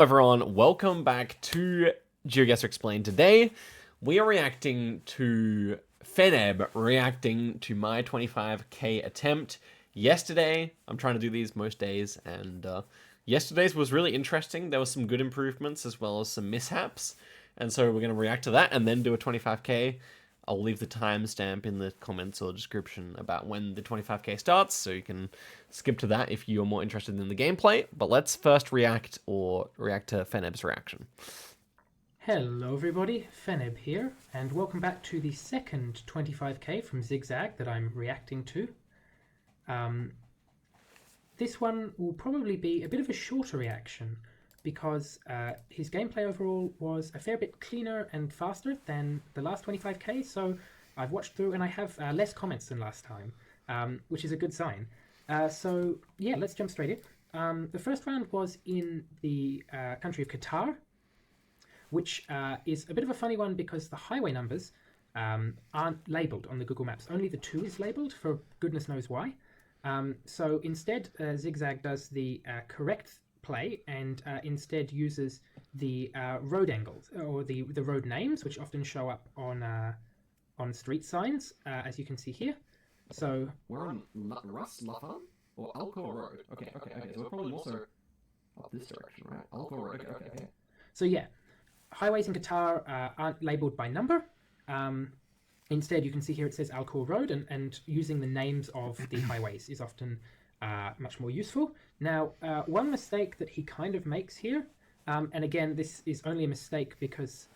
Everyone, welcome back to GeoGuessr Explained. Today, we are reacting to Feneb reacting to my 25k attempt yesterday. I'm trying to do these most days, and yesterday's was really interesting. There was some good improvements as well as some mishaps, and so we're going to react to that and then do a 25k. I'll leave the timestamp in the comments or description about when the 25k starts, so you can skip to that if you're more interested in the gameplay. But let's first react to Feneb's reaction. Hello everybody, Feneb here, and welcome back to the second 25k from Zigzag that I'm reacting to. This one will probably be a bit of a shorter reaction because his gameplay overall was a fair bit cleaner and faster than the last 25k, so I've watched through and I have less comments than last time, which is a good sign. So yeah, let's jump straight in. The first round was in the country of Qatar, which is a bit of a funny one because the highway numbers aren't labelled on the Google Maps. Only the 2 is labelled, for goodness knows why. So instead, Zigzag does the correct play and instead uses the road angles or the road names, which often show up on street signs, as you can see here. So we're on Ras Lafan or Alcor Road. Okay. So we're probably also up this direction, right? Alcor Road. Okay. So yeah, highways in Qatar aren't labelled by number. Instead, you can see here it says Alcor Road, and using the names of the highways is often much more useful. Now, one mistake that he kind of makes here, and again, this is only a mistake because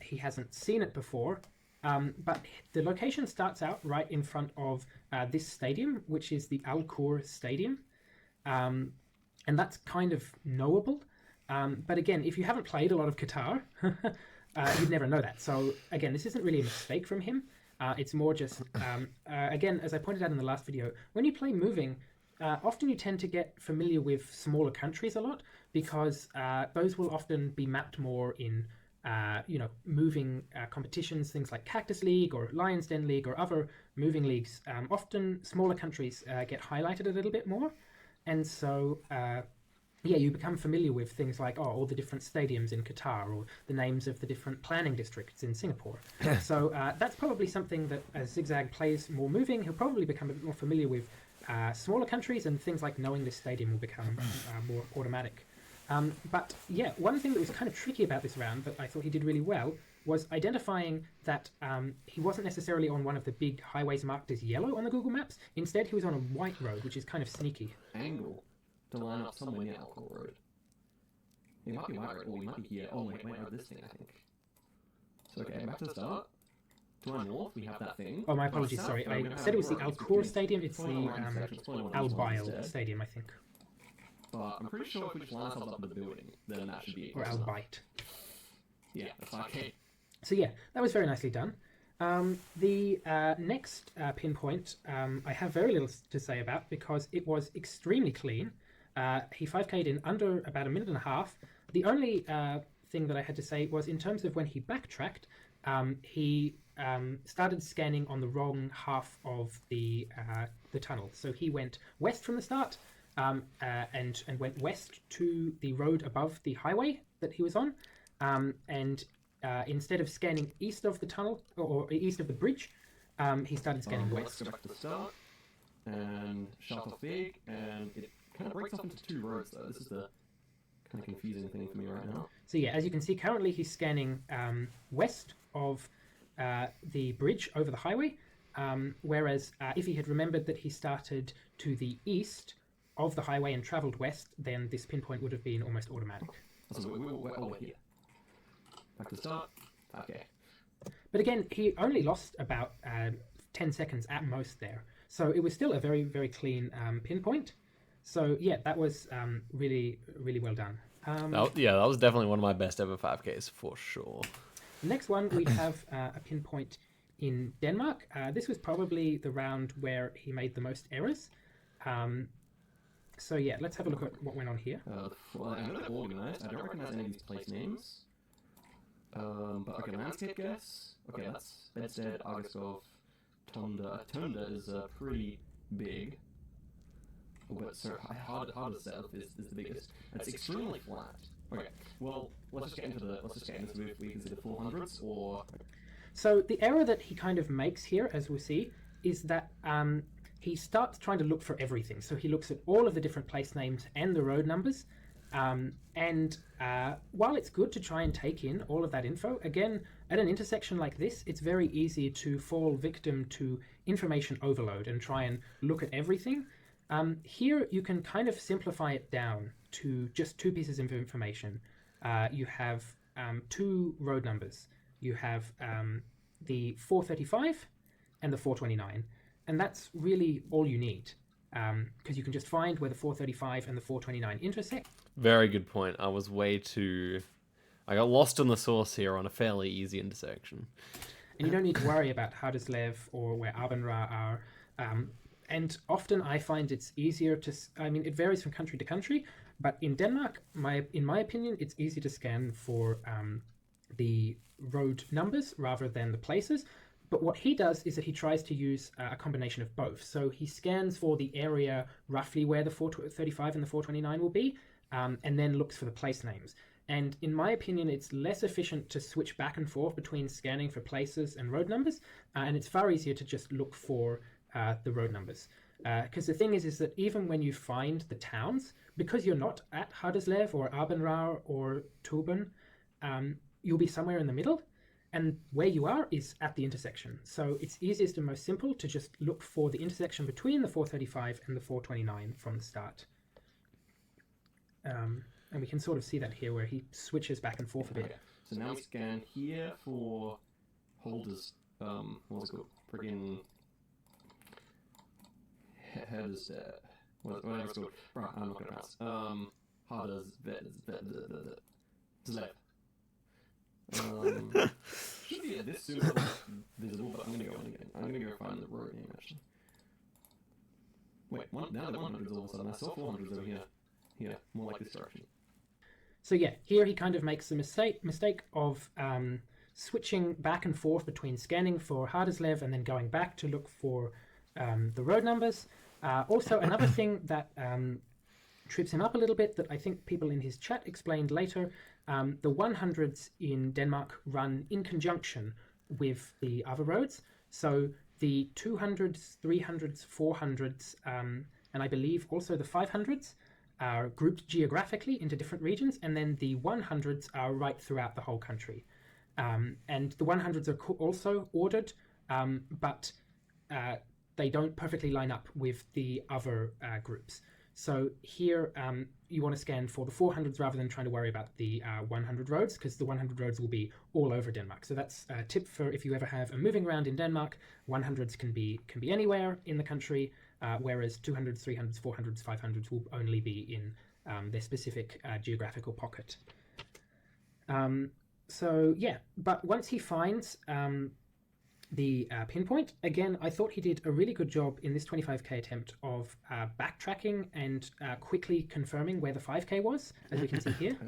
he hasn't seen it before, but the location starts out right in front of this stadium, which is the Al Khor Stadium, and that's kind of knowable. But again, if you haven't played a lot of Qatar, you'd never know that. So again, this isn't really a mistake from him. It's more just, again, as I pointed out in the last video, when you play moving, often you tend to get familiar with smaller countries a lot because those will often be mapped more in, moving competitions, things like Cactus League or Lion's Den League or other moving leagues. Often smaller countries get highlighted a little bit more. And so, yeah, you become familiar with things like, all the different stadiums in Qatar or the names of the different planning districts in Singapore. So that's probably something that as Zigzag plays more moving, he'll probably become a bit more familiar with smaller countries, and things like knowing this stadium will become more automatic. But yeah, one thing that was kind of tricky about this round that I thought he did really well was identifying that he wasn't necessarily on one of the big highways marked as yellow on the Google Maps. Instead, he was on a white road, which is kind of sneaky. Angle to line up somewhere near Alcor Road. It might be white road, or we might be here. Oh wait, this thing, I think. So okay, back to the start. To our north, we have that thing. Oh, my apologies, sorry. I said it was the Al Khor Stadium. It's the Al Bail Stadium, I think. But I'm pretty sure if we just line ourselves up with the building, then that should be... Or Al Bait. Yeah, that's okay. So yeah, that was very nicely done. The next pinpoint, I have very little to say about because it was extremely clean. He 5K'd in under about a minute and a half. The only thing that I had to say was in terms of when he backtracked, he started scanning on the wrong half of the tunnel. So he went west from the start and went west to the road above the highway that he was on, and instead of scanning east of the tunnel or east of the bridge, he started scanning west. Let's go back to the start and shut off big, and it kind of breaks up into 2 roads though. This is the kind of confusing thing for me right now. So yeah, as you can see, currently he's scanning west of the bridge over the highway, whereas if he had remembered that he started to the east of the highway and travelled west, then this pinpoint would have been almost automatic. So we're here. Back to the start. Okay. But again, he only lost about 10 seconds at most there. So it was still a very, very clean pinpoint. So yeah, that was really, really well done. Yeah, that was definitely one of my best ever 5Ks for sure. The next one, we have a pinpoint in Denmark. This was probably the round where he made the most errors. So yeah, let's have a look at what went on here. Well, I know they're organized. I don't recognize any of these place names. But okay, landscape guess. Okay, that's Bedstead, Argosgov, Tonda. Tonda is pretty big. But so hard to set up is the biggest. It's extremely flat. Okay. Well, let's just get into this. We consider 400s or. So the error that he kind of makes here, as we'll see, is that he starts trying to look for everything. So he looks at all of the different place names and the road numbers. While it's good to try and take in all of that info, again, at an intersection like this, it's very easy to fall victim to information overload and try and look at everything. Here, you can kind of simplify it down to just two pieces of information. You have two road numbers. You have the 435 and the 429. And that's really all you need, because you can just find where the 435 and the 429 intersect. Very good point. I got lost in the source here on a fairly easy intersection. And you don't need to worry about Haderslev or where Abenra are. And often I find it's easier to, it varies from country to country, but in Denmark, in my opinion, it's easy to scan for the road numbers rather than the places. But what he does is that he tries to use a combination of both. So he scans for the area roughly where the 435 and the 429 will be, and then looks for the place names. And in my opinion, it's less efficient to switch back and forth between scanning for places and road numbers, and it's far easier to just look for the road numbers. Because the thing is that even when you find the towns, because you're not at Haderslev or Abenrau or Tuben, you'll be somewhere in the middle, and where you are is at the intersection. So it's easiest and most simple to just look for the intersection between the 435 and the 429 from the start. And we can sort of see that here where he switches back and forth a bit. Okay. So now we scan here for holders. What's it called? Friggin' headers. Whatever it's called. Right, I'm not gonna pronounce. Zlev. Should be this super visible, but I'm gonna go find the road name actually. Wait, now the 100s all of a sudden. I saw 400s over here. Here, more like this direction. So yeah, here he kind of makes the mistake of switching back and forth between scanning for Haderslev and then going back to look for the road numbers. Also, another thing that trips him up a little bit that I think people in his chat explained later, the 100s in Denmark run in conjunction with the other roads. So the 200s, 300s, 400s, and I believe also the 500s are grouped geographically into different regions, and then the 100s are right throughout the whole country. And the 100s are also ordered, but they don't perfectly line up with the other groups. So here you want to scan for the 400s rather than trying to worry about the 100 roads, because the 100 roads will be all over Denmark. So that's a tip for if you ever have a moving around in Denmark. 100s can be anywhere in the country, whereas 200s, 300s, 400s, 500s will only be in their specific geographical pocket. So yeah, but once he finds the pinpoint, again, I thought he did a really good job in this 25k attempt of backtracking and quickly confirming where the 5k was, as we can see here.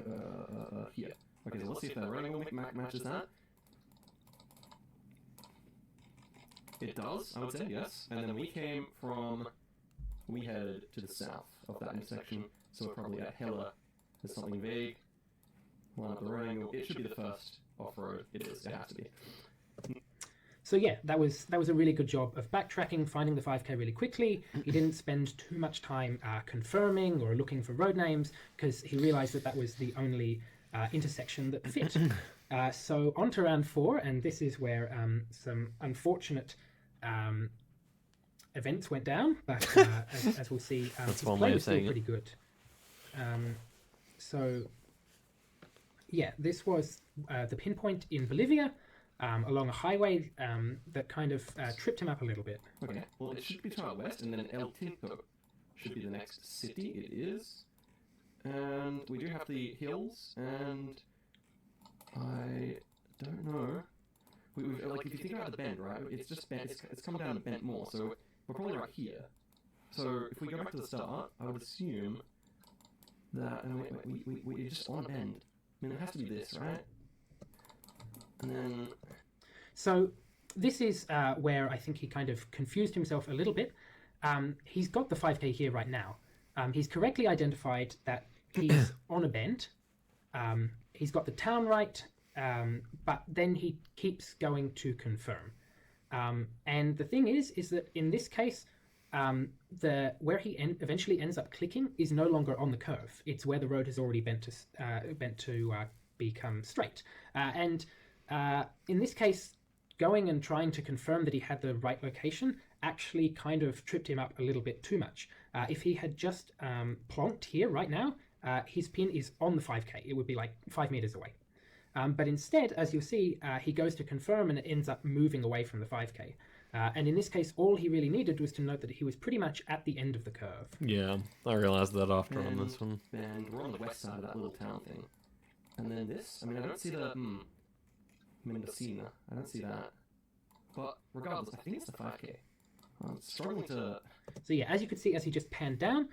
Here. Okay, so let's see if the road angle matches that. It does, I would say, yes. And then we headed to the south of that intersection, so we're probably at Hella. There's something vague. Line up the road angle. It should be the first off-road. It is. It has to be. So yeah, that was a really good job of backtracking, finding the 5k really quickly. He didn't spend too much time confirming or looking for road names, because he realized that was the only intersection that fit. So on to round 4, and this is where some unfortunate events went down, but as we'll see, his play was still pretty good. So yeah, this was the pinpoint in Bolivia, along a highway that kind of tripped him up a little bit. Okay, well, it should be to our west, and then El Tinto should be the next city. It is. And we do have the hills, and I don't know. Like, if you think about the bend, right, it's just bent, it's come down and bent more, so we're probably right here. So if we go back to the start, I would assume that, and we're just on a bend. I mean, it has to be this, right? And then... So this is where I think he kind of confused himself a little bit. He's got the 5k here right now. He's correctly identified that he's on a bend, he's got the town right, but then he keeps going to confirm. And the thing is that in this case, where he eventually ends up clicking is no longer on the curve. It's where the road has already bent to become straight. And in this case, going and trying to confirm that he had the right location actually kind of tripped him up a little bit too much. If he had just plonked here right now, his pin is on the 5k. It would be like 5 meters away. But instead, as you'll see, he goes to confirm and it ends up moving away from the 5k. And in this case, all he really needed was to note that he was pretty much at the end of the curve. Yeah, I realized that after on And this one. then we're on the west side of that little town thing. And then this, I mean, I don't see the Mendocina. I don't see that. But regardless, I think it's the 5k. I'm struggling to... So yeah, as you can see, as he just panned down,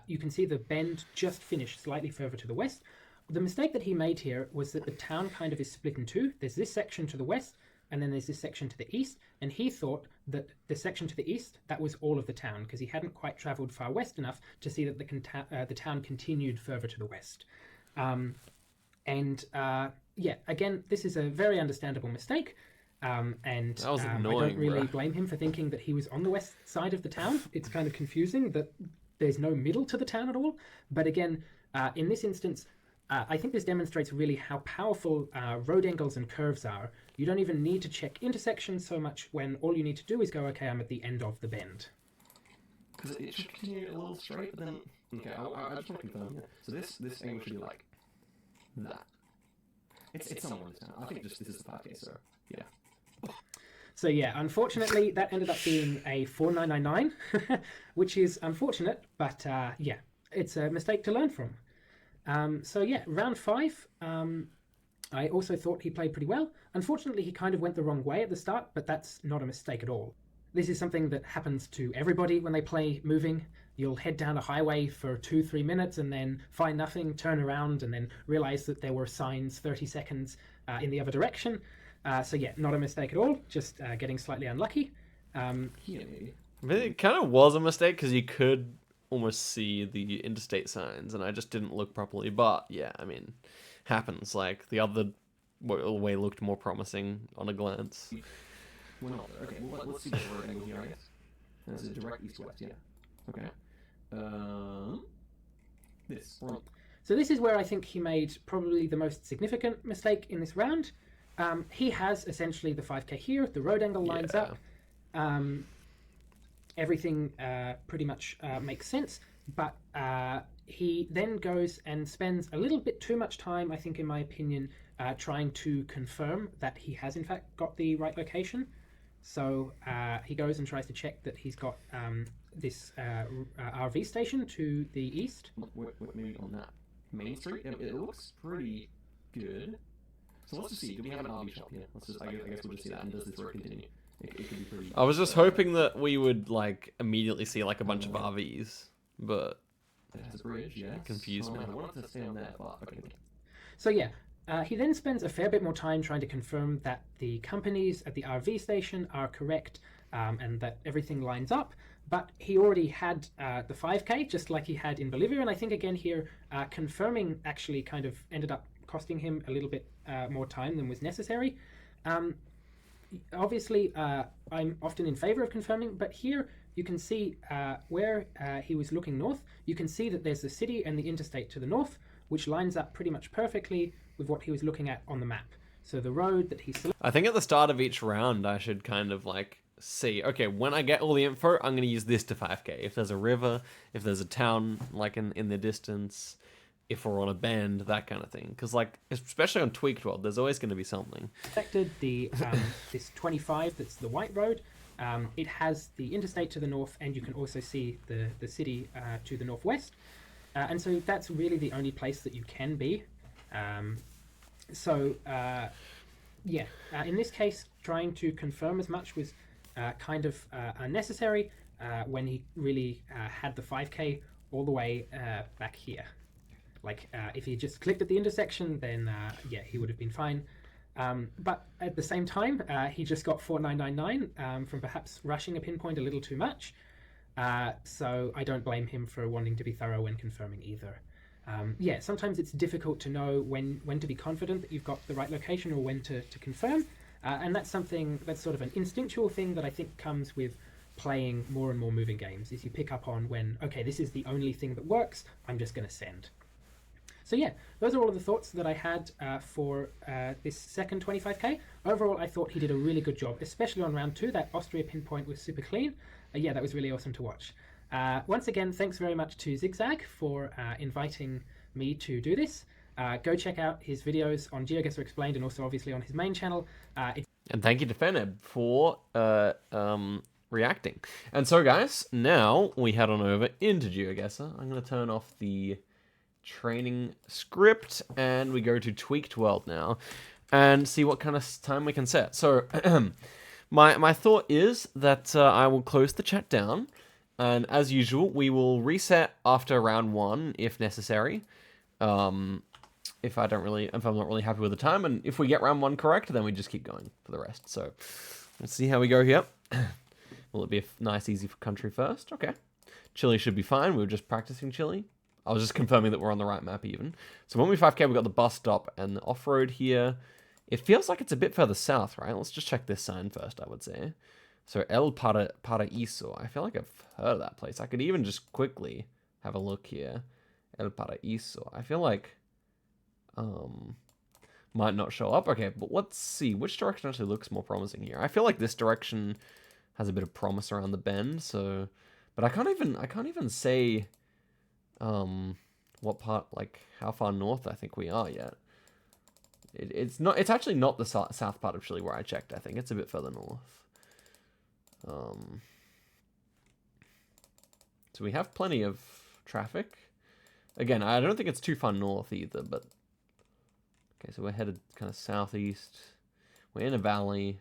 you can see the bend just finished slightly further to the west. The mistake that he made here was that the town kind of is split in two. There's this section to the west, and then there's this section to the east, and he thought that the section to the east, that was all of the town, because he hadn't quite travelled far west enough to see that the town continued further to the west. Yeah, again, this is a very understandable mistake. And That was I annoying, don't really bruh. blame him for thinking that he was on the west side of the town. It's kind of confusing that there's no middle to the town at all. But again, in this instance, I think this demonstrates really how powerful road angles and curves are. You don't even need to check intersections so much when all you need to do is go, okay, I'm at the end of the bend. Because it should continue a little straight, but then... Okay, I just want to confirm here. So this angle should be like... that. It's somewhere in this town. I think just this is the 5k, so... Yeah. So yeah, unfortunately, that ended up being a 4999, which is unfortunate, but yeah, it's a mistake to learn from. So yeah, round 5, I also thought he played pretty well. Unfortunately, he kind of went the wrong way at the start, but that's not a mistake at all. This is something that happens to everybody when they play moving. You'll head down a highway for 2-3 minutes and then find nothing, turn around, and then realize that there were signs 30 seconds in the other direction. So yeah, not a mistake at all, just getting slightly unlucky. Here, maybe. I mean, it kind of was a mistake because you could almost see the interstate signs, and I just didn't look properly. But yeah, I mean, happens. Like the other way looked more promising on a glance. We're not there. Okay, well, let's see the road angle here, I guess. That's a direct east-west, yeah. Okay. This. We're on. So this is where I think he made probably the most significant mistake in this round. He has essentially the 5k here, the road angle lines Yeah. up. Everything pretty much makes sense, but he then goes and spends a little bit too much time, I think in my opinion, trying to confirm that he has in fact got the right location. So he goes and tries to check that he's got this RV station to the east. Maybe on that main street? It looks pretty good. So let's just see. Do we have an RV shop here? Let's just. I guess we'll just see that. And does this road continue? It could be pretty. I was just hoping that we would like immediately see like a bunch of RVs, but It has a bridge, yes. confused me. I wanted to stay on there, but okay. So yeah, he then spends a fair bit more time trying to confirm that the companies at the RV station are correct and that everything lines up. But he already had the 5k, just like he had in Bolivia. And I think again here, confirming actually kind of ended up costing him a little bit more time than was necessary. Obviously, I'm often in favor of confirming, but here you can see where he was looking north. You can see that there's the city and the interstate to the north, which lines up pretty much perfectly with what he was looking at on the map. So the road that he selected... I think at the start of each round, I should kind of like see, okay, when I get all the info, I'm going to use this to 5k. If there's a river, if there's a town like in the distance, if we're on a bend, that kind of thing. Because like, especially on Tweaked World, there's always going to be something. Selected the this 25, that's the white road. It has the interstate to the north, and you can also see the city to the northwest. And so that's really the only place that you can be. Yeah, in this case, trying to confirm as much was kind of unnecessary when he really had the 5k all the way back here. Like, if he just clicked at the intersection, then yeah, he would have been fine. But at the same time, he just got 4999 from perhaps rushing a pinpoint a little too much. So I don't blame him for wanting to be thorough when confirming either. Yeah, sometimes it's difficult to know when to be confident that you've got the right location or when to confirm. And that's something that's sort of an instinctual thing that I think comes with playing more and more moving games, is you pick up on when, okay, this is the only thing that works, I'm just going to send. So yeah, those are all of the thoughts that I had for this second 25k. Overall, I thought he did a really good job, especially on round 2. That Austria pinpoint was super clean. Yeah, that was really awesome to watch. Once again, thanks very much to Zigzag for inviting me to do this. Go check out his videos on GeoGuessr Explained and also obviously on his main channel. And thank you to Feneb for reacting. And so, guys, now we head on over into GeoGuessr. I'm going to turn off the training script and we go to Tweaked World now and see what kind of time we can set. So, my thought is that I will close the chat down. And as usual, we will reset after round 1 if necessary. If I'm not really happy with the time, and if we get round 1 correct, then we just keep going for the rest. So let's see how we go here. Will it be a nice, easy country first? Okay. Chile should be fine. We were just practicing Chile. I was just confirming that we're on the right map even. So when we 5k, we got the bus stop and the off-road here. It feels like it's a bit further south, right? Let's just check this sign first, I would say. So El Paraíso. I feel like I've heard of that place. I could even just quickly have a look here. El Paraíso. I feel like might not show up. Okay, but let's see which direction actually looks more promising here. I feel like this direction has a bit of promise around the bend. So, but I can't even say what part, like how far north I think we are yet. It's actually not the south part of Chile where I checked. I think it's a bit further north. So we have plenty of traffic. Again, I don't think it's too far north either, but okay, so we're headed kind of southeast. We're in a valley.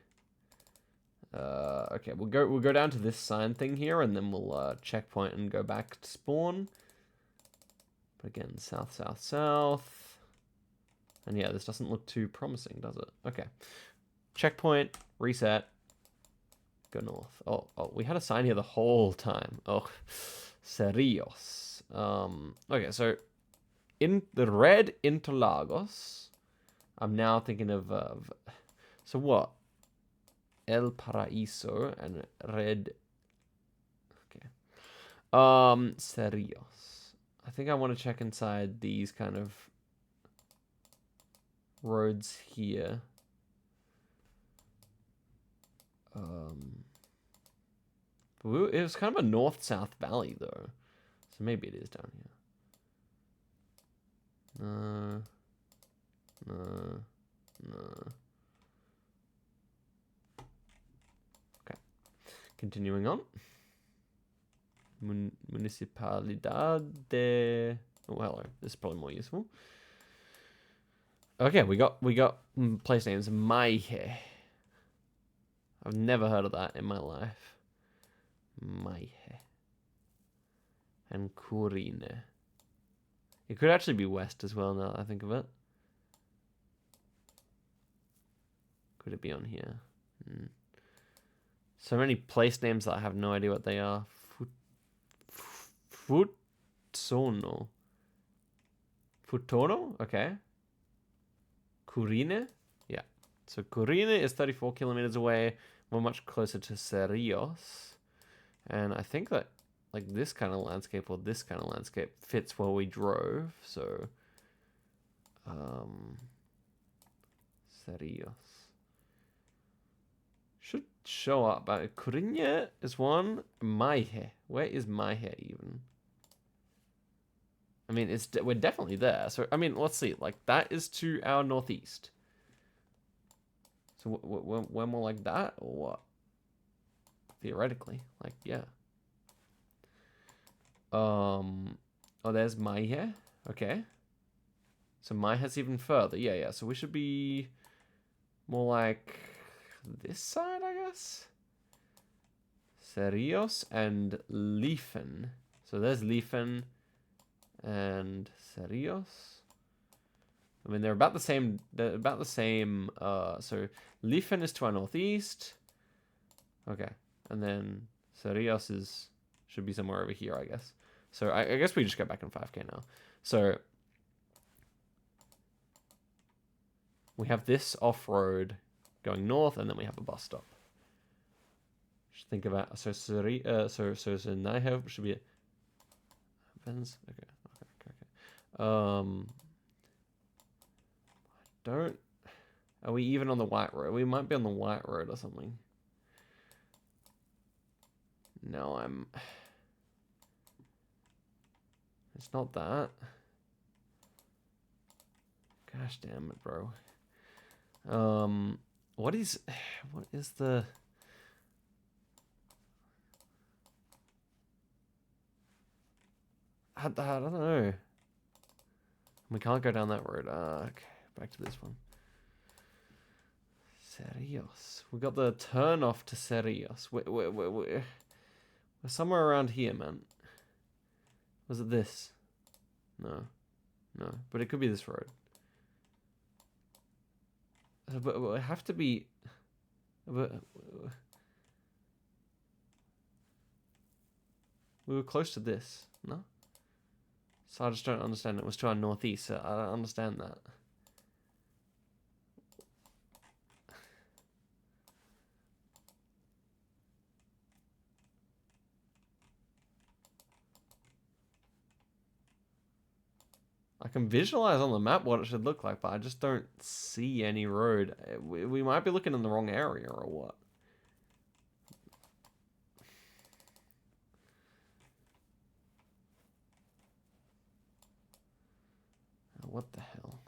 Okay, we'll go down to this sign thing here, and then we'll checkpoint and go back to spawn. But again, south, south, south. And yeah, this doesn't look too promising, does it? Okay. Checkpoint, reset. Go north. Oh, we had a sign here the whole time. Oh, serios. Okay, so in the red Interlagos, I'm now thinking of so what? El Paraíso and red. Okay. Serios. I think I want to check inside these kind of roads here. It was kind of a north-south valley, though. So maybe it is down here. No. Okay. Continuing on. Municipalidad de... Oh, hello. This is probably more useful. Okay, we got place names. Maihe. I've never heard of that in my life. Maihe. And Kurine. It could actually be west as well now that I think of it. Could it be on here? So many place names that I have no idea what they are. Futsono. Futono? Okay. Kurine? Yeah. So Kurine is 34 kilometers away. We're much closer to Serios. And I think that like this kind of landscape or this kind of landscape fits where we drove. So Serios should show up. But Corinne is one. Maihe. Where is Maihe even? I mean, we're definitely there. So I mean, let's see. Like that is to our northeast. So we're more like that or what? Theoretically, like yeah. Oh, there's Maihe. Okay. So Maihe's even further. Yeah. So we should be more like this side, I guess. Serios and Liefen. So there's Liefen and Serios. I mean, they're about the same. So Liefen is to our northeast. Okay, and then Serios should be somewhere over here, I guess. So I guess we just go back in 5k now. So We have this off-road going north, and then we have a bus stop. Just think about so Nijhof should be Vens. Okay. Don't. Are we even on the white road? We might be on the white road or something. No, I'm. It's not that. Gosh damn it, bro. What is the? I don't know. We can't go down that road. Okay, back to this one. Serios. We got the turn off to Serios. We're somewhere around here, man. Was it this? No. No. But it could be this road. But it have to be... But, we were close to this, no? So I just don't understand. It was to our northeast, so I don't understand that. I can visualize on the map what it should look like, but I just don't see any road. We might be looking in the wrong area or what. What the hell?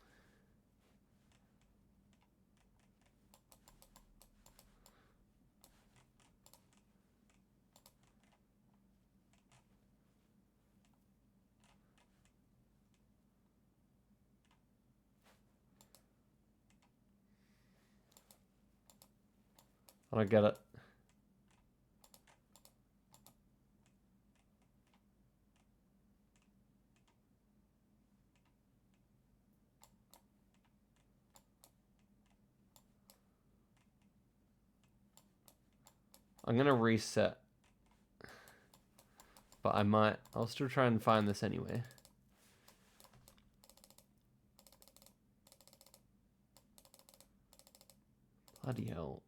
I don't get it. I'm gonna reset. But I'll still try and find this anyway. Bloody hell.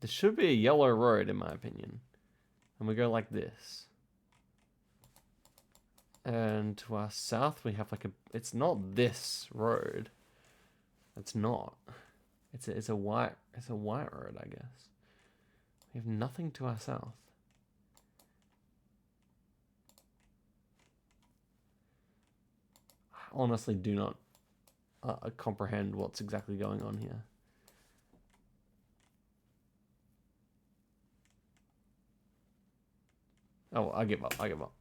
There should be a yellow road, in my opinion. And we go like this. And to our south, we have like a... It's not this road. It's not. It's a white road, I guess. We have nothing to our south. I honestly do not comprehend what's exactly going on here. Oh, I give up. I give up.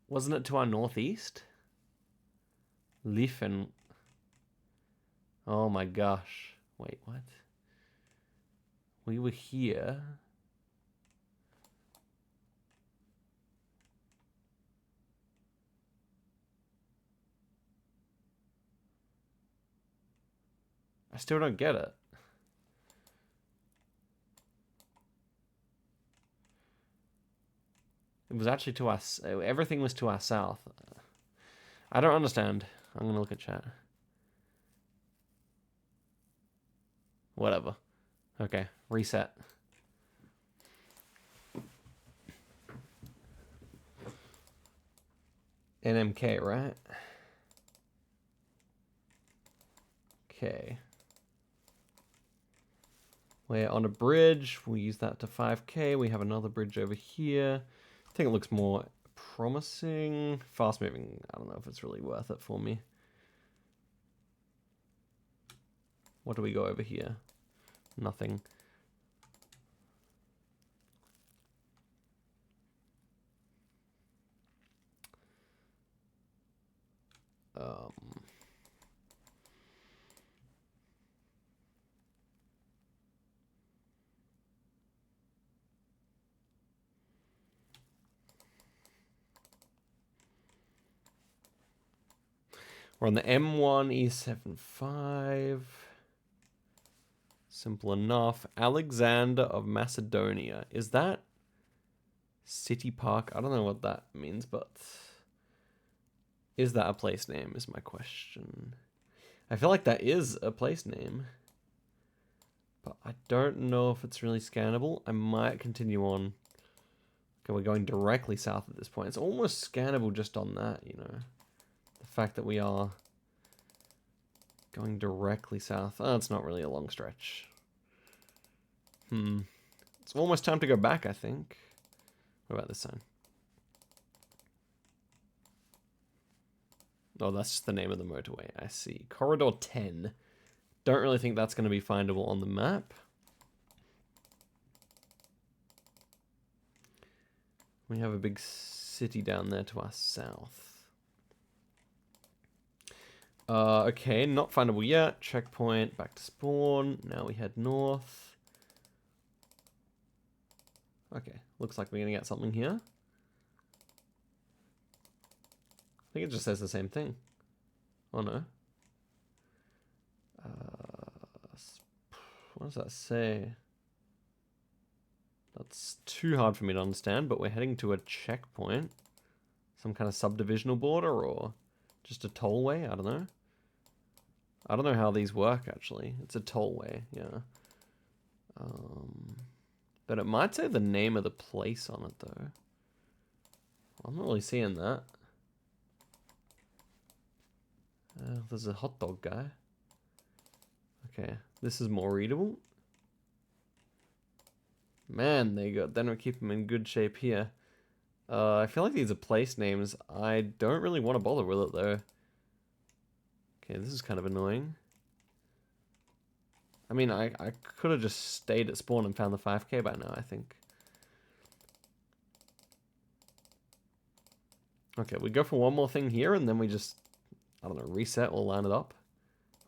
Wasn't it to our northeast? Liefen. Oh my gosh. Wait, what? We were here. I still don't get it. It was actually to us. Everything was to our south. I don't understand. I'm going to look at chat. Whatever. Okay, reset. NMK, right? Okay. We're on a bridge. We'll use that to 5K. We have another bridge over here. I think it looks more promising. Fast moving. I don't know if it's really worth it for me. What do we go over here? Nothing. We're on the M1 E75. Simple enough. Alexander of Macedonia. Is that City Park? I don't know what that means, but is that a place name is my question. I feel like that is a place name, but I don't know if it's really scannable. I might continue on. Okay, we're going directly south at this point. It's almost scannable just on that, you know. The fact that we are going directly south. Oh, it's not really a long stretch. It's almost time to go back, I think. What about this sign? Oh, that's just the name of the motorway. I see. Corridor 10. Don't really think that's going to be findable on the map. We have a big city down there to our south. Okay, not findable yet. Checkpoint, back to spawn. Now we head north. Okay, looks like we're gonna get something here. I think it just says the same thing. Oh no. What does that say? That's too hard for me to understand, but we're heading to a checkpoint. Some kind of subdivisional border or just a tollway? I don't know. I don't know how these work, actually. It's a tollway, yeah. But it might say the name of the place on it, though. I'm not really seeing that. There's a hot dog guy. Okay, this is more readable. Man, they don't keep them in good shape here. I feel like these are place names. I don't really want to bother with it, though. Okay, this is kind of annoying. I mean, I could have just stayed at spawn and found the 5k by now, I think. Okay, we go for one more thing here, and then we just, I don't know, reset or line it up.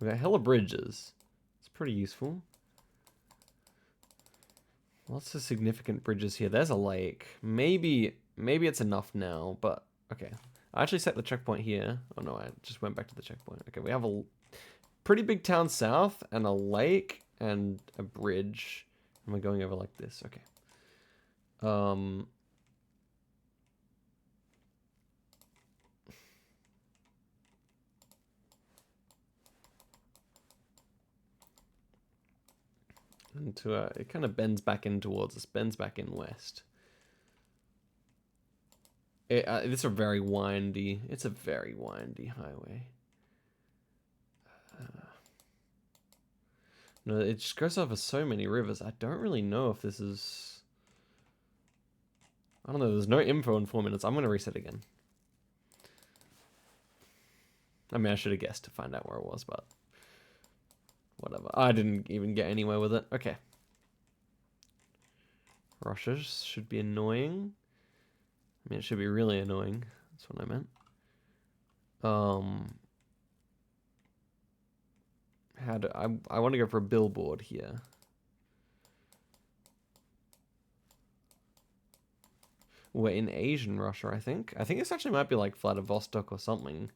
We got hella bridges. It's pretty useful. Lots of significant bridges here. There's a lake. Maybe it's enough now, but okay. I actually set the checkpoint here. Oh no, I just went back to the checkpoint. Okay, we have a pretty big town south and a lake and a bridge. And we're going over like this. Okay. Into it kind of bends back in towards us, bends back in west. It's a very windy highway. No, it just goes over so many rivers. I don't really know if this is... I don't know, there's no info in 4 minutes. I'm going to reset again. I mean, I should have guessed to find out where it was, but... whatever. I didn't even get anywhere with it. Okay. Rushes should be annoying. I mean, it should be really annoying. That's what I meant. I want to go for a billboard here. We're in Asian Russia, I think. I think this actually might be like Vladivostok or something.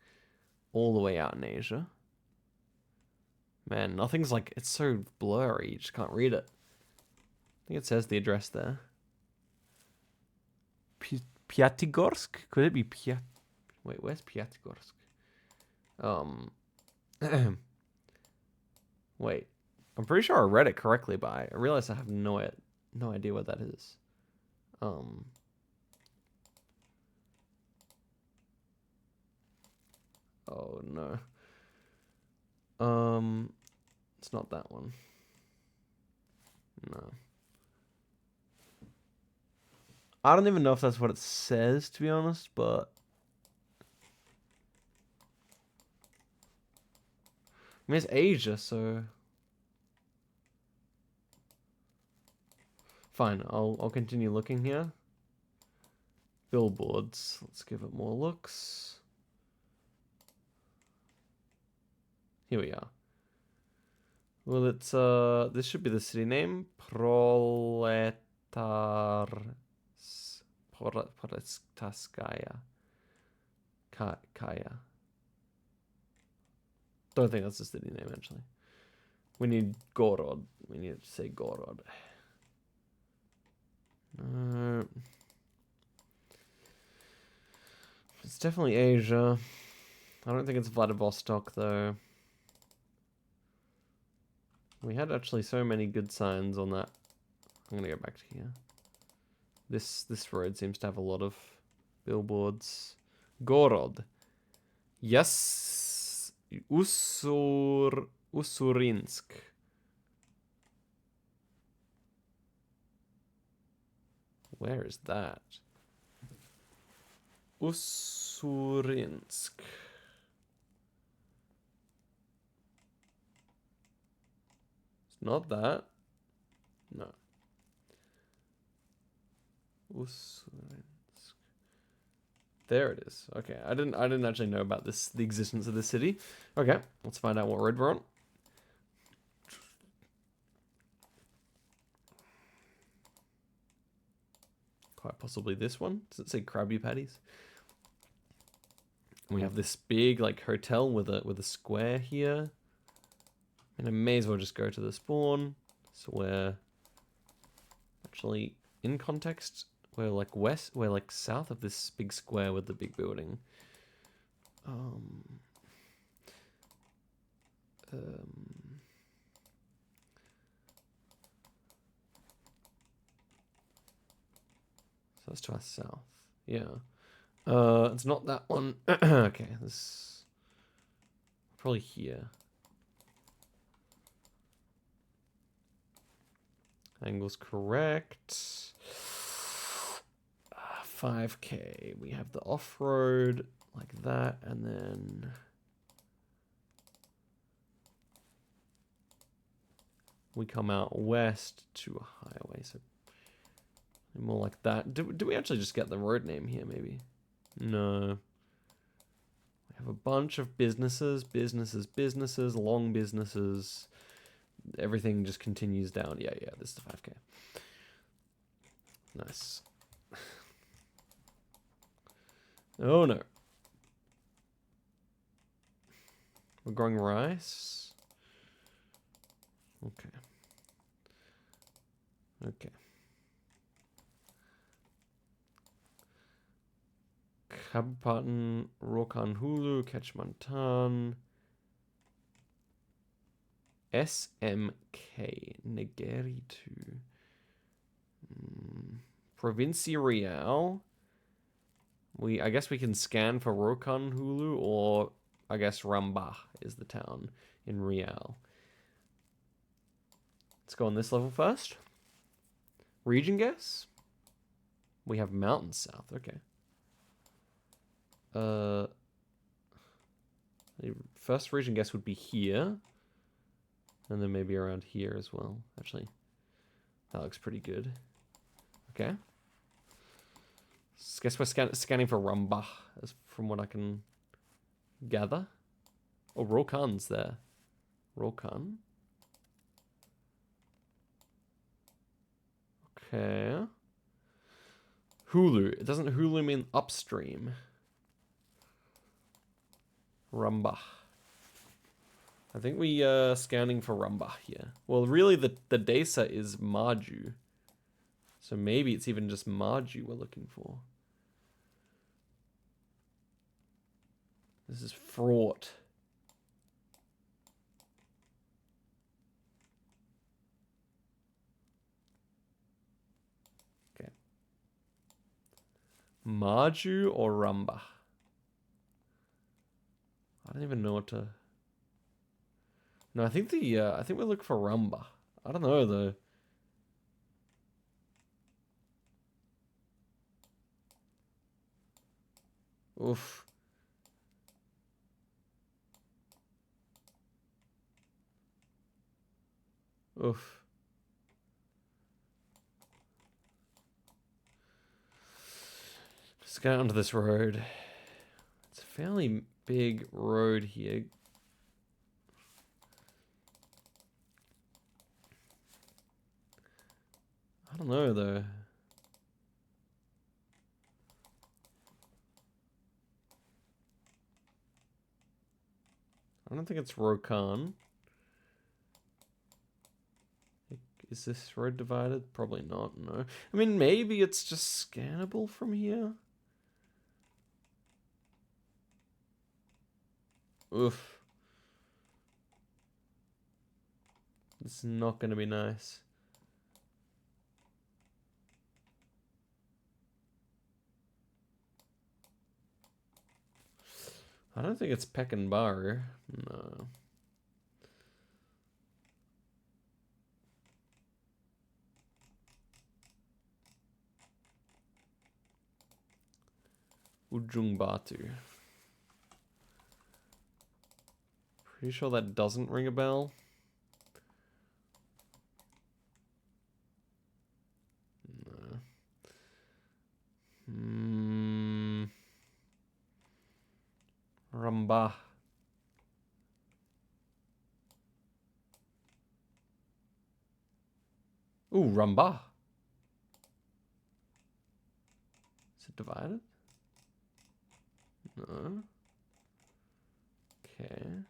All the way out in Asia. Man, nothing's like... it's so blurry, you just can't read it. I think it says the address there. Pyatigorsk? Could it be Wait, where's Pyatigorsk? Wait. I'm pretty sure I read it correctly, but I realize I have no idea what that is. Oh, no. It's not that one. No. I don't even know if that's what it says, to be honest, but... I mean, it's Asia, so... fine, I'll continue looking here. Billboards. Let's give it more looks. Here we are. Well, it's this should be the city name. Proletskaya. Kaya. Don't think that's the city name, actually. We need Gorod. We need to say Gorod. It's definitely Asia. I don't think it's Vladivostok though. We had actually so many good signs on that. I'm gonna go back to here. This road seems to have a lot of billboards. Gorod. Yes. Usurinsk. Where is that? Usurinsk. It's not that. No. Usurinsk. There it is. Okay, I didn't actually know about the existence of this city. Okay, let's find out what road we're on. Quite possibly this one. Does it say Krabby Patties? We have this big like hotel with a square here. And I may as well just go to the spawn. So we're actually in context. We're like we're like south of this big square with the big building. So that's to our south. Yeah. It's not that one. Okay, this probably here. Angle's correct. 5k. We have the off-road like that, and then we come out west to a highway, so more like that. Do we actually just get the road name here, maybe? No. We have a bunch of businesses, long businesses. Everything just continues down. Yeah, this is the 5k. Nice. Oh no. We're growing rice. Okay. Okay. Kabupaten, Rokan Hulu, Kecamatan, SMK, Negeri 2. Provincia Real. I guess we can scan for Rokan Hulu, or I guess Rambah is the town in Real. Let's go on this level first. Region guess? We have mountain south, okay. The first region guess would be here. And then maybe around here as well. Actually, that looks pretty good. Okay. Guess we're scanning for Rambah, as from what I can gather. Oh, Rokan's there. Rokan. Okay. Hulu. Doesn't Hulu mean upstream? Rambah. I think we are scanning for Rambah here. Well, really the desa is Maju. So maybe it's even just Maju we're looking for. This is fraught. Okay. Maju or Rambah? I don't even know what to... No, I think I think we look for Rambah. I don't know though. Oof. Oof. Just get onto this road. It's a fairly big road here. I don't know though. I don't think it's Rokan. Is this road divided? Probably not, no. I mean, maybe it's just scannable from here. Oof. It's not going to be nice. I don't think it's Pekanbaru. No. Ujung Batu. Pretty sure that doesn't ring a bell. No. Rambah. Ooh, Rambah. Is it divided? No. Okay.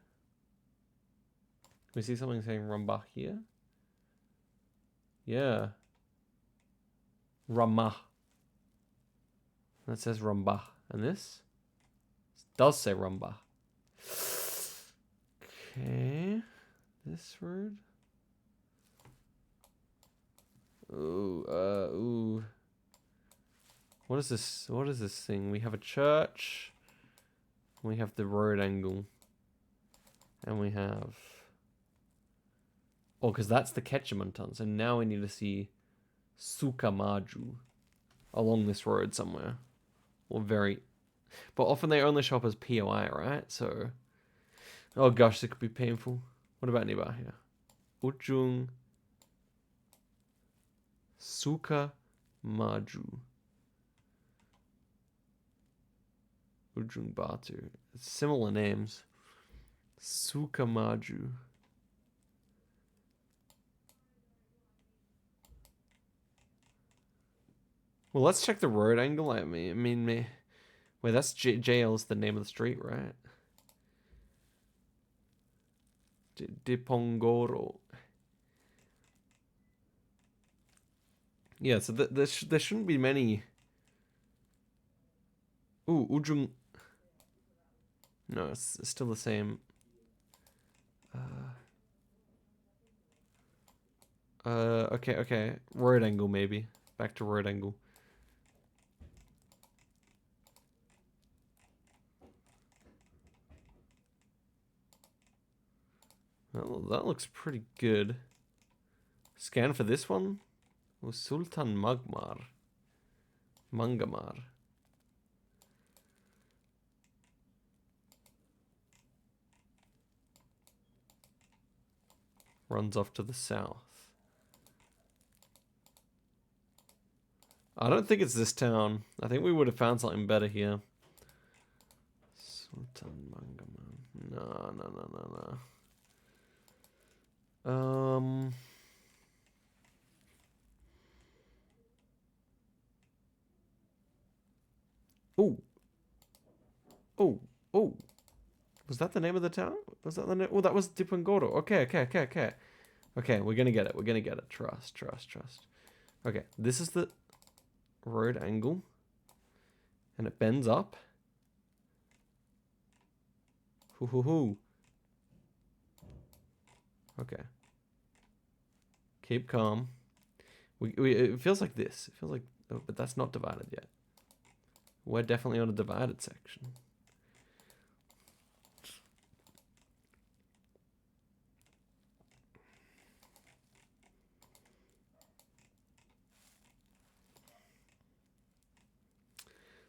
We see something saying Rambah here? Yeah. Ramah. That says Rambah. And this? Does say Rambah. Okay. This word? Ooh, ooh. What is this? What is this thing? We have a church. We have the road angle. And we have... Oh, because that's the Ketchimantan. So now we need to see Sukamaju along this road somewhere. Or very... But often they only show up as POI, right? So... Oh gosh, this could be painful. What about nearby here? Ujung Sukamaju. Ujung Batu. Similar names. Sukamaju. Well, let's check the road angle. I mean, wait, that's JL's the name of the street, right? Dipongoro. Yeah, so there shouldn't be many. Ooh, Ujung. No, it's still the same. Okay. Road angle, maybe. Back to road angle. Well, that looks pretty good. Scan for this one. Oh, Sultan Mangamar. Runs off to the south. I don't think it's this town. I think we would have found something better here. Sultan Mangamar. No. Oh. Was that the name of the town? Was that the name? Oh, that was Dipangoro. Okay. Okay, we're gonna get it. Trust. Okay, this is the road angle. And it bends up. Hoo. Okay. Keep calm. It feels like this. It feels like... Oh, but that's not divided yet. We're definitely on a divided section.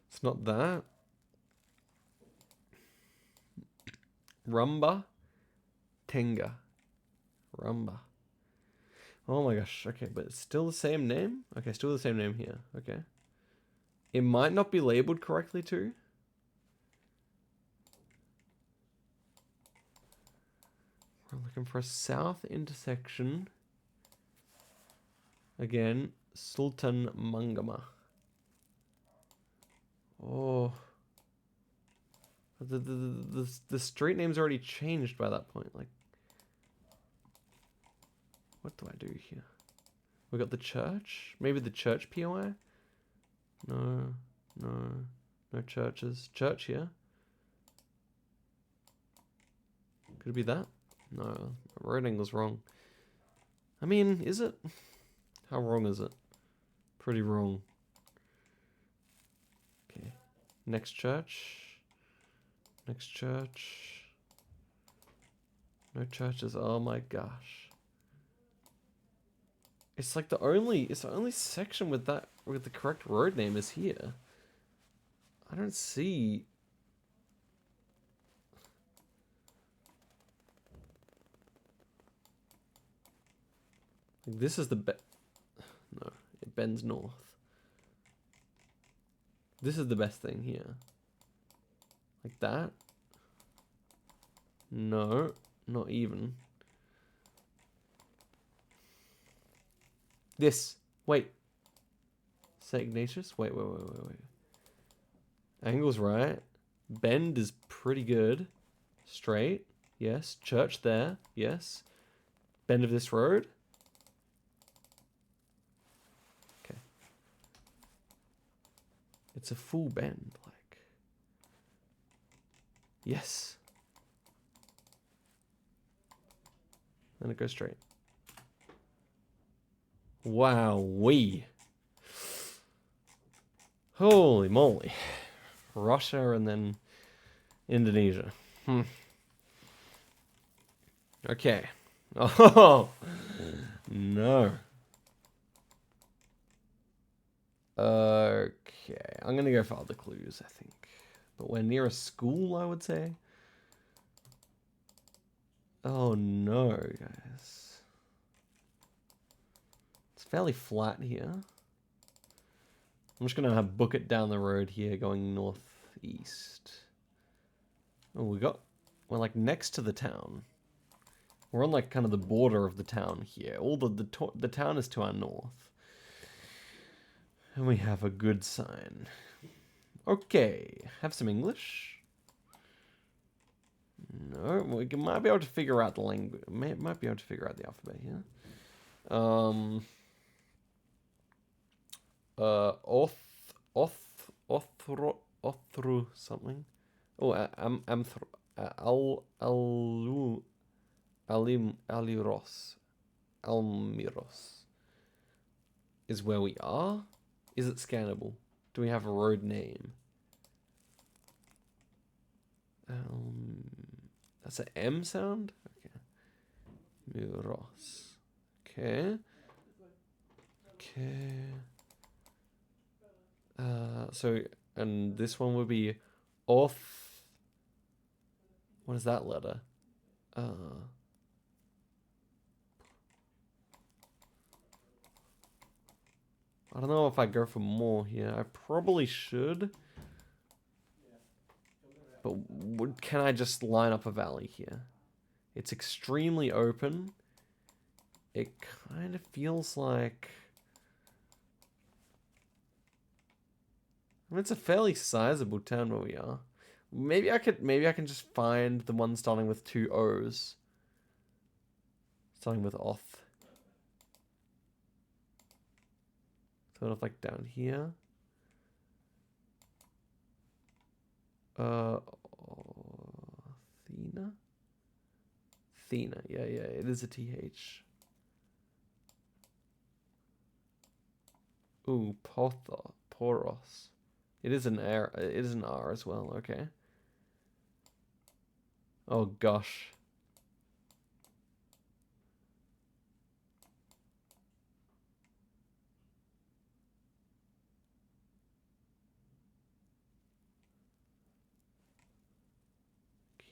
It's not that. Rumba. Tenga. Rumba. Oh my gosh. Okay, but it's still the same name? Okay, still the same name here. Okay. It might not be labeled correctly too. We're looking for a south intersection. Again, Sultan Mangama. Oh. The street name's already changed by that point. Like, what do I do here? We got the church. Maybe the church POI? No, no, no churches. Church here. Could it be that? No, road angle's wrong. I mean, is it? How wrong is it? Pretty wrong. Okay. Next church. Next church. No churches. Oh my gosh. It's like the only section with the correct road name is here. I don't see. This is the no, it bends north. This is the best thing here. Like that? No, not even. This. Wait. St. Ignatius? Wait. Angle's right. Bend is pretty good. Straight. Yes. Church there. Yes. Bend of this road. Okay. It's a full bend, like. Yes. And it goes straight. Wow-wee. Holy moly. Russia and then Indonesia. Okay. Oh, no. Okay. I'm going to go for other clues, I think. But we're near a school, I would say. Oh, no, guys. It's fairly flat here. I'm just going to book it down the road here going northeast. Oh, we're like next to the town. We're on like kind of the border of the town here. All the town is to our north. And we have a good sign. Okay, have some English? No, we might be able to figure out the language. Might be able to figure out the alphabet here. Othru something. Oh, Almiros is where we are. Is it scannable? Do we have a road name? That's an M sound? Okay. Miros. Okay. Okay. So, and this one would be off. What is that letter? I don't know if I go for more here. I probably should. But can I just line up a valley here? It's extremely open. It kind of feels like... I mean, it's a fairly sizable town where we are. Maybe I can just find the one starting with 2 O's. Starting with Oth. Sort of like down here. Thena? Thena, yeah, it is a TH. Ooh, Poros. It is an R. It is an R as well. Okay. Oh gosh.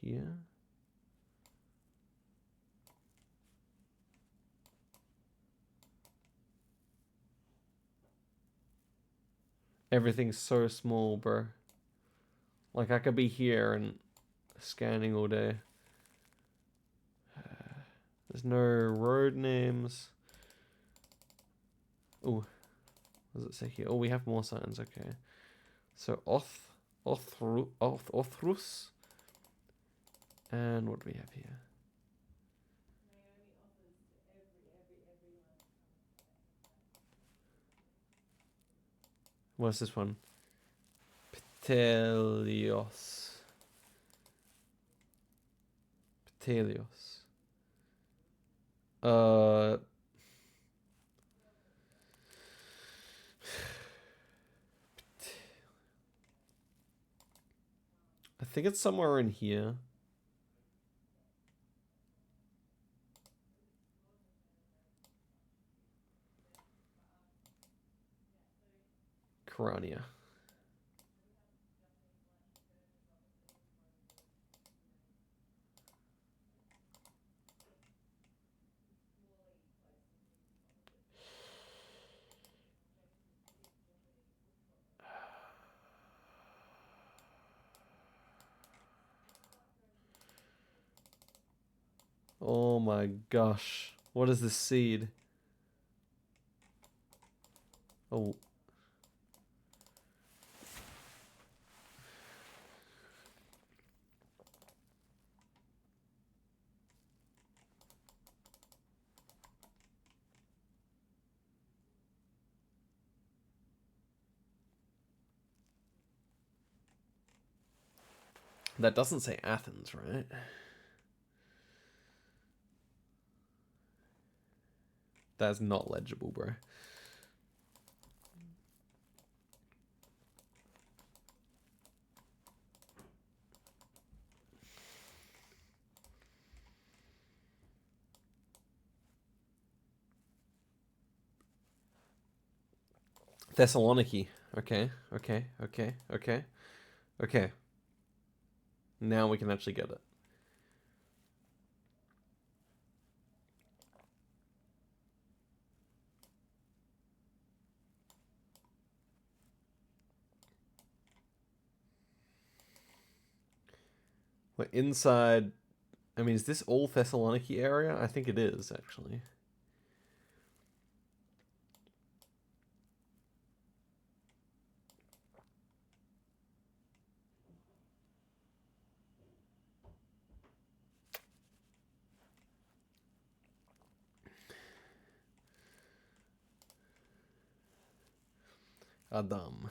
Here. Everything's so small, bro. Like, I could be here and scanning all day. There's no road names. Oh, what does it say here? Oh, we have more signs. Okay. So, Othrus. And what do we have here? What's this one? Petelios. Petelios. I think it's somewhere in here. Crania. Oh my gosh. What is this seed? Oh. That doesn't say Athens, right? That's not legible, bro. Thessaloniki. Okay. Now we can actually get it. We're inside. I mean, is this all Thessaloniki area? I think it is, actually. Adam.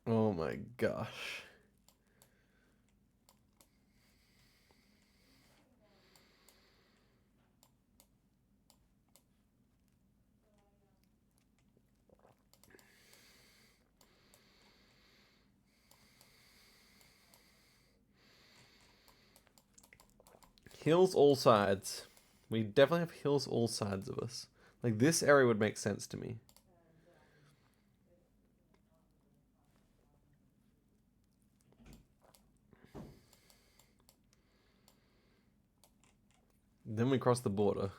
Oh my gosh. Hills all sides. We definitely have hills all sides of us. Like, this area would make sense to me. Then we cross the border.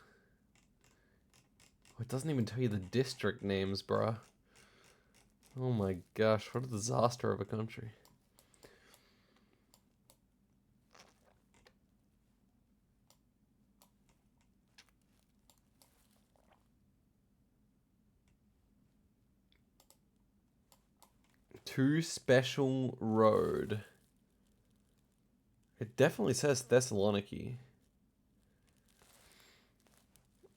Oh, it doesn't even tell you the district names, bruh. Oh my gosh, what a disaster of a country. Too special road. It definitely says Thessaloniki.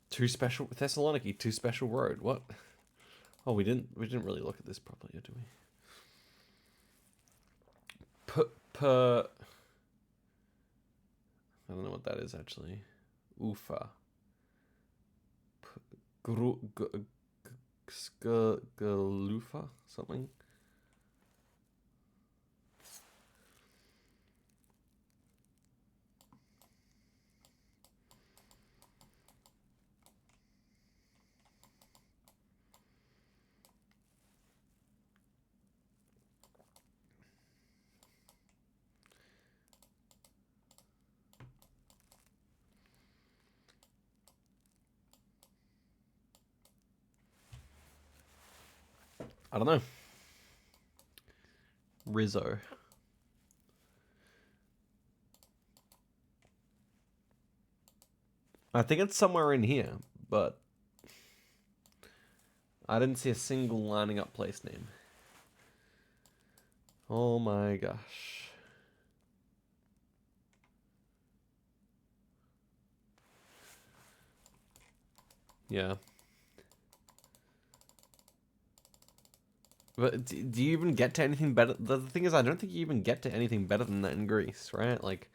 Too special Thessaloniki, too special road. What? Oh, we didn't really look at this properly, did we? I don't know what that is actually. Ufa. Galufa? Something? I don't know. Rizzo. I think it's somewhere in here, but I didn't see a single lining up place name. Oh my gosh. Yeah. But do you even get to anything better? The thing is, I don't think you even get to anything better than that in Greece, right? Like,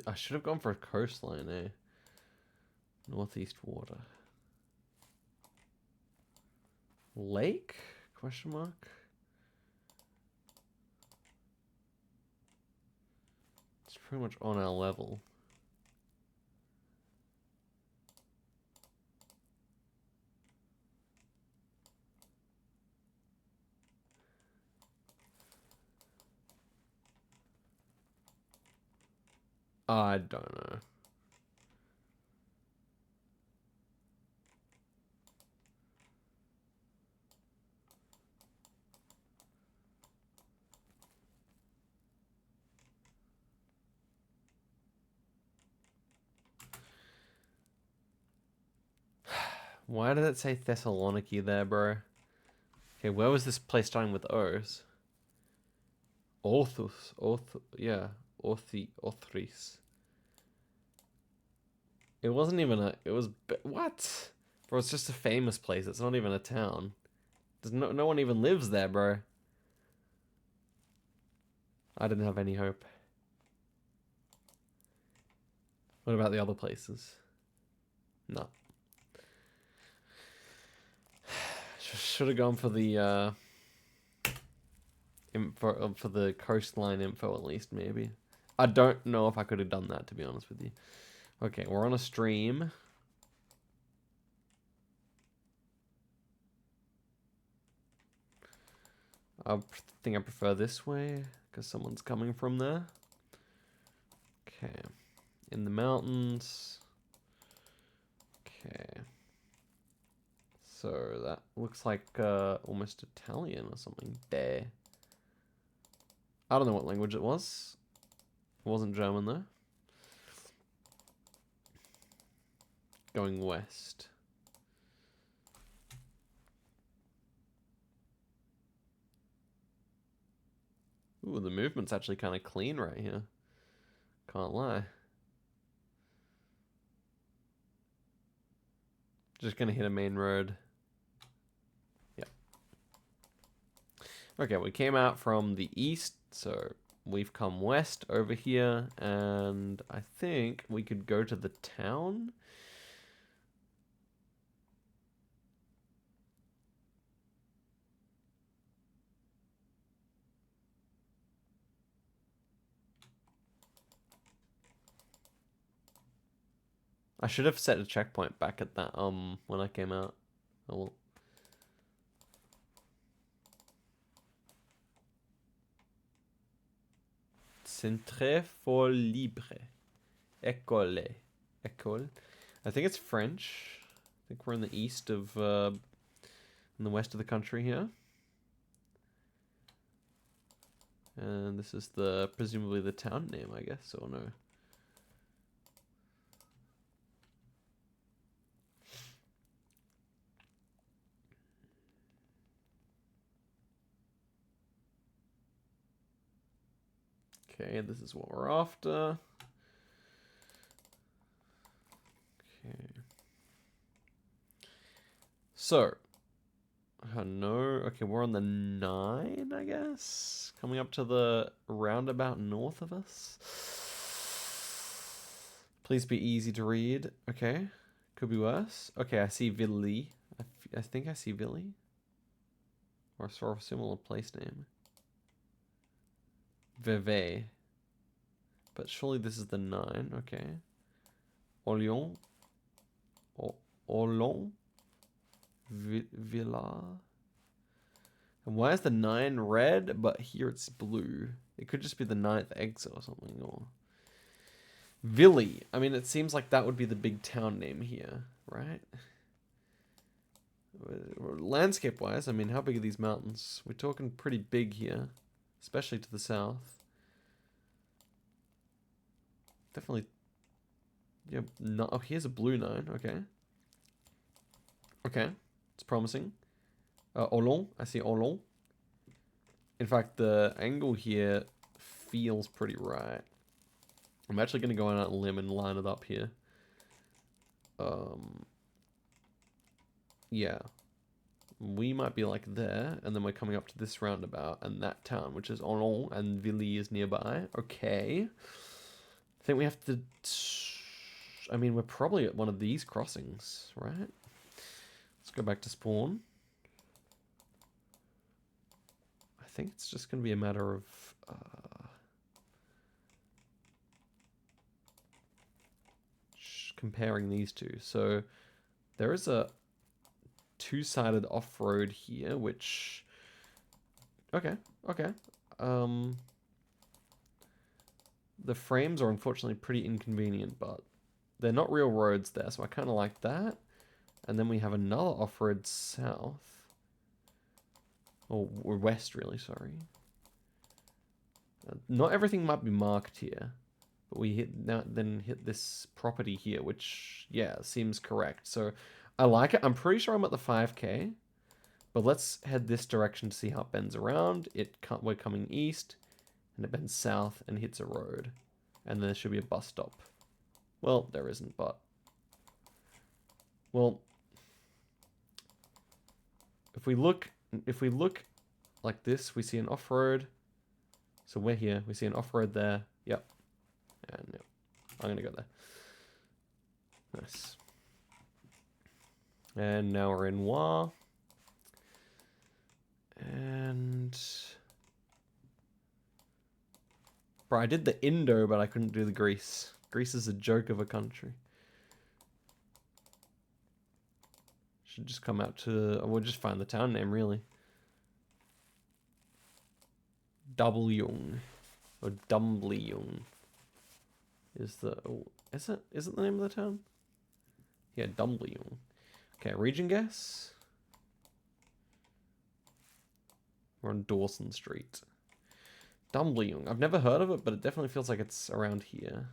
I should have gone for a coastline, eh? Northeast water. Lake? Question mark? It's pretty much on our level. I don't know. Why did it say Thessaloniki there, bro? Okay, where was this place starting with O's? Orthus. Yeah. Orthris. It wasn't even a... It was... What? Bro, it's just a famous place. It's not even a town. There's no one even lives there, bro. I didn't have any hope. What about the other places? No. Should have gone for the for the coastline info at least, maybe. I don't know if I could have done that, to be honest with you. Okay, we're on a stream. I think I prefer this way because someone's coming from there. Okay, in the mountains. Okay. So that looks like almost Italian or something there. I don't know what language it was. It wasn't German though. Going west. Ooh, the movement's actually kind of clean right here. Can't lie. Just gonna hit a main road. Okay, we came out from the east, so we've come west over here, and I think we could go to the town. I should have set a checkpoint back at that when I came out. Oh well. Centre for libre. École. École. I think it's French. I think we're in the east of, in the west of the country here. And this is presumably the town name, I guess, or no? Okay, this is what we're after. Okay. So, no. Okay, we're on the 9, I guess. Coming up to the roundabout north of us. Please be easy to read. Okay, could be worse. Okay, I see Villi. I think I see Villi. Or I saw a similar place name. Vevey. But surely this is the 9, okay. Orléans. Orléans. Villa. And why is the 9 red, but here it's blue? It could just be the 9th exit or something, or... Villi. I mean, it seems like that would be the big town name here, right? Landscape-wise, I mean, how big are these mountains? We're talking pretty big here. especially to the south. Definitely. Yeah, no, oh, here's a blue 9. Okay. Okay, it's promising. Olon, I see Olon. In fact, the angle here feels pretty right. I'm actually going to go out on a limb and line it up here. Yeah. We might be like there, and then we're coming up to this roundabout and that town, which is Olon, and Villy is nearby. Okay. I think we have to... I mean, we're probably at one of these crossings, right? Let's go back to spawn. I think it's just going to be a matter of... comparing these two. So there is a two-sided off-road here, which... Okay. The frames are unfortunately pretty inconvenient, but they're not real roads there, so I kind of like that. And then we have another off-road south. Or west, really, sorry. Not everything might be marked here. But we then hit this property here, which, yeah, seems correct. So I like it. I'm pretty sure I'm at the 5K. But let's head this direction to see how it bends around. We're coming east, and it bends south and hits a road. And there should be a bus stop. Well, there isn't, but... Well... If we look like this, we see an off-road. So we're here. We see an off-road there. Yep. And yep. I'm gonna go there. Nice. And now we're in Wa. And... Bro, I did the Indo, but I couldn't do the Greece. Greece is a joke of a country. Should just come out to... We'll just find the town name, really. Dublejung. Or Dumblejung. Is the... Oh, is it the name of the town? Yeah, Dumblejung. Okay, region guess. We're on Dawson Street. Dumblejung. I've never heard of it, but it definitely feels like it's around here.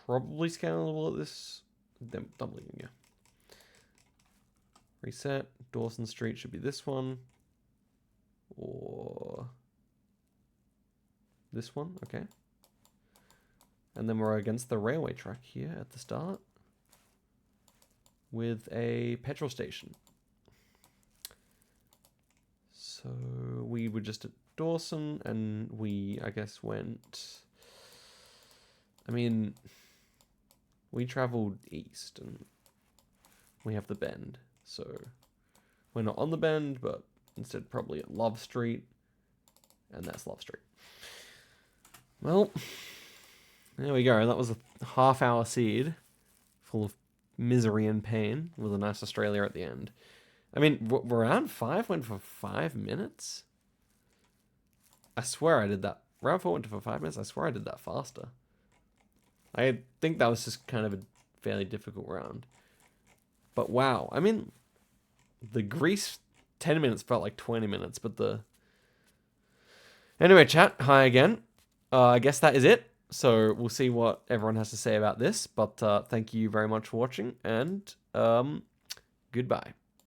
Probably scalable at this. Dumblejung, yeah. Reset. Dawson Street should be this one. Or this one, okay. And then we're against the railway track here at the start. With a petrol station. So we were just at Dawson, and we, I guess, went... I mean, we traveled east, and we have the bend. So we're not on the bend, but instead probably at Love Street, and that's Love Street. Well, there we go. That was a half-hour seed full of misery and pain with a nice Australia at the end. I mean, round 5 went for 5 minutes? I swear I did that. Round 4 went for 5 minutes? I swear I did that faster. I think that was just kind of a fairly difficult round. But wow, I mean, the Greece 10 minutes felt like 20 minutes, but the... Anyway, chat, hi again. I guess that is it. So we'll see what everyone has to say about this, but thank you very much for watching, and goodbye.